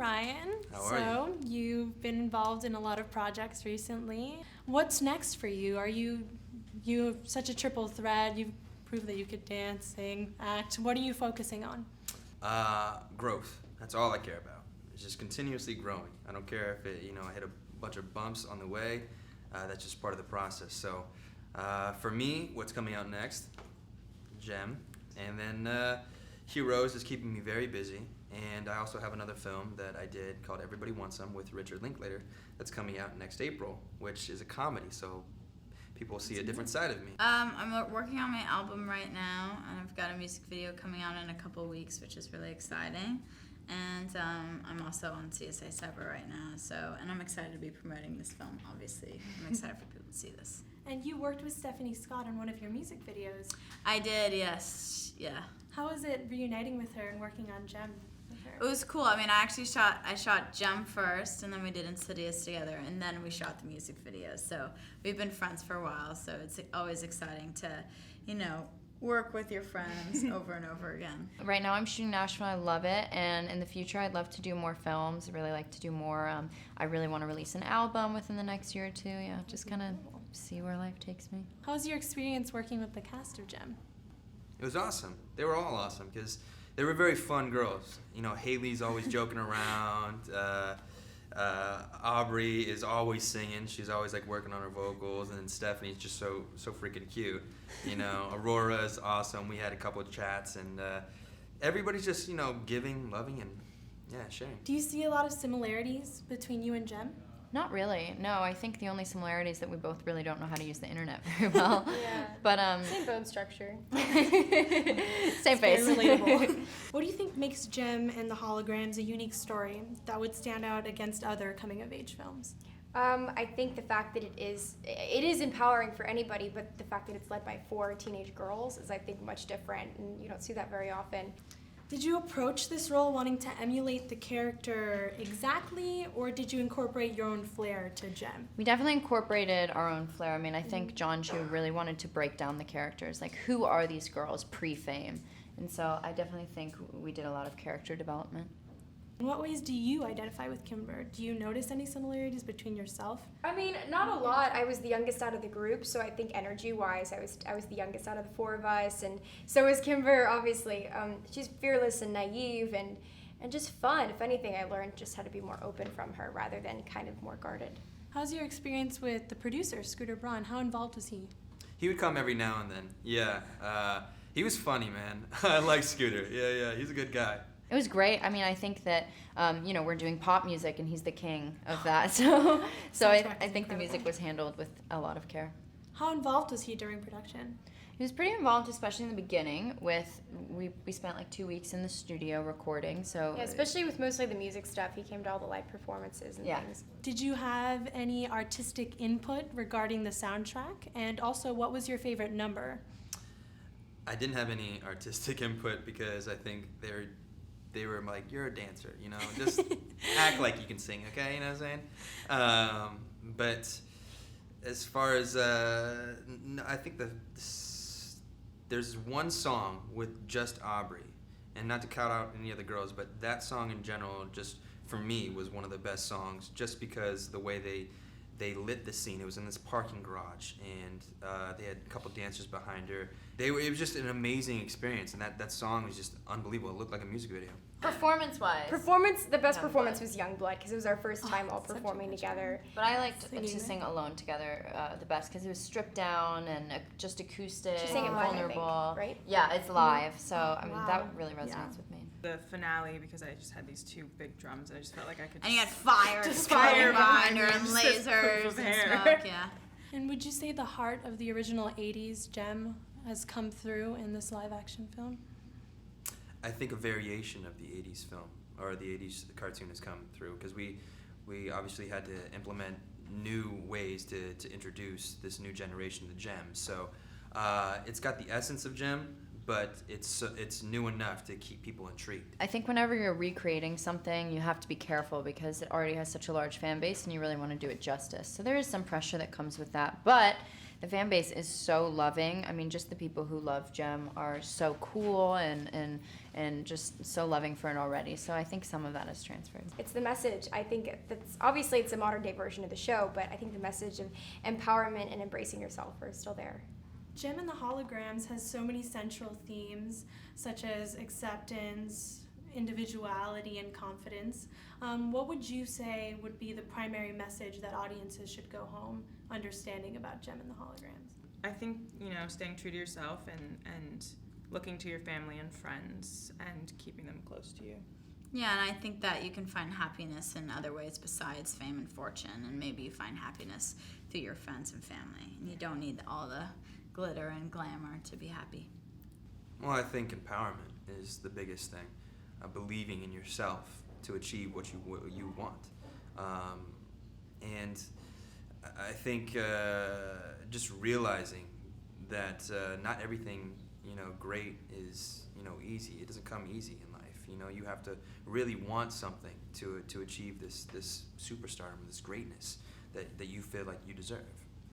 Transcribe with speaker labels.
Speaker 1: Ryan.
Speaker 2: How are you?
Speaker 1: So, you've been involved in a lot of projects recently. What's next for you? You have such a triple threat. You've proved that you could dance, sing, act. What are you focusing on?
Speaker 2: Growth. That's all I care about. It's just continuously growing. I don't care if I hit a bunch of bumps on the way. That's just part of the process. So, for me, what's coming out next? Gem. And then Heroes is keeping me very busy. And I also have another film that I did called Everybody Wants Some with Richard Linklater that's coming out next April, which is a comedy. So people will see a different side of me.
Speaker 3: I'm working on my album right now, and I've got a music video coming out in a couple weeks, which is really exciting. And I'm also on CSI Cyber right now, and I'm excited to be promoting this film, obviously. I'm excited for people to see this.
Speaker 1: And you worked with Stefanie Scott on one of your music videos.
Speaker 3: I did, yes. Yeah.
Speaker 1: How was it reuniting with her and working on Gem with her?
Speaker 3: It was cool. I mean, I shot Gem first, and then we did Insidious together, and then we shot the music video. So we've been friends for a while, so it's always exciting to, work with your friends over and over again.
Speaker 4: Right now I'm shooting Nashville. I love it, and in the future I'd love to do more films. I really like to do more. I really want to release an album within the next year or two. Yeah, just kind of see where life takes me.
Speaker 1: How was your experience working with the cast of Gem?
Speaker 2: It was awesome. They were all awesome because they were very fun girls. Hayley's always joking around. Aubrey is always singing. She's always working on her vocals, and then Stefanie's just so freaking cute. Aurora is awesome. We had a couple of chats, and everybody's just giving, loving, and sharing.
Speaker 1: Do you see a lot of similarities between you and Gem?
Speaker 4: Not really. No, I think the only similarity is that we both really don't know how to use the internet very well.
Speaker 5: Yeah.
Speaker 4: But
Speaker 5: same bone structure.
Speaker 4: Same face.
Speaker 1: Very relatable. What do you think makes Gem and the Holograms a unique story that would stand out against other coming-of-age films?
Speaker 5: I think the fact that it is empowering for anybody, but the fact that it's led by 4 teenage girls is, I think, much different, and you don't see that very often.
Speaker 1: Did you approach this role wanting to emulate the character exactly, or did you incorporate your own flair to Gem?
Speaker 4: We definitely incorporated our own flair. I mean, I think John Chu really wanted to break down the characters. Who are these girls pre-fame? And so I definitely think we did a lot of character development.
Speaker 1: In what ways do you identify with Kimber? Do you notice any similarities between yourself?
Speaker 5: I mean, not a lot. I was the youngest out of the group, so I think energy-wise, I was the youngest out of the 4 of us, and so is Kimber, obviously. She's fearless and naive and just fun. If anything, I learned just how to be more open from her rather than kind of more guarded.
Speaker 1: How's your experience with the producer, Scooter Braun? How involved was he?
Speaker 2: He would come every now and then. Yeah. He was funny, man. I like Scooter. Yeah. He's a good guy.
Speaker 4: It was great. I mean, I think that, we're doing pop music, and he's the king of that. So I think the music was handled with a lot of care.
Speaker 1: How involved was he during production?
Speaker 4: He was pretty involved, especially in the beginning. We spent 2 weeks in the studio recording. So
Speaker 5: yeah, especially with mostly the music stuff. He came to all the live performances and things.
Speaker 1: Did you have any artistic input regarding the soundtrack? And also, what was your favorite number?
Speaker 2: I didn't have any artistic input because I think they were like, you're a dancer, just act like you can sing, okay, you know what I'm saying? But as far as, I think there's one song with just Aubrey, and not to count out any other girls, but that song in general, just for me, was one of the best songs, just because the way they lit the scene. It was in this parking garage, and they had a couple dancers behind her. It was just an amazing experience, and that song was just unbelievable. It looked like a music video.
Speaker 4: Performance-wise.
Speaker 5: The best performance was Youngblood, because it was our first time all performing together.
Speaker 4: But I liked to sing alone together the best, because it was stripped down and just acoustic,
Speaker 5: She sang it live,
Speaker 4: vulnerable.
Speaker 5: I think, right?
Speaker 4: Yeah, it's live, so I mean that really resonates with me.
Speaker 6: The finale, because I just had these 2 big drums, and I just felt like I could.
Speaker 3: And you had fire behind her and lasers and smoke. Yeah.
Speaker 1: And would you say the heart of the original 80s Gem has come through in this live-action film?
Speaker 2: I think a variation of the 80s film, or the 80s cartoon, has come through, because we obviously had to implement new ways to introduce this new generation to Gem. So it's got the essence of Gem, but it's new enough to keep people intrigued.
Speaker 4: I think whenever you're recreating something, you have to be careful because it already has such a large fan base, and you really want to do it justice. So there is some pressure that comes with that, but The fan base is so loving. I mean, just the people who love Gem are so cool and just so loving for it already. So I think some of that is transferred.
Speaker 5: It's the message. I think that's obviously it's a modern day version of the show, but I think the message of empowerment and embracing yourself are still there.
Speaker 1: Gem and the Holograms has so many central themes, such as acceptance, individuality, and confidence. What would you say would be the primary message that audiences should go home understanding about Gem and the Holograms?
Speaker 6: I think, staying true to yourself and looking to your family and friends and keeping them close to you.
Speaker 3: Yeah, and I think that you can find happiness in other ways besides fame and fortune, and maybe you find happiness through your friends and family. And you don't need all the glitter and glamour to be happy.
Speaker 2: Well, I think empowerment is the biggest thing. Believing in yourself to achieve what you want. And I think just realizing that not everything, great is, easy. It doesn't come easy in life. You have to really want something to achieve this superstardom, this greatness that you feel like you deserve.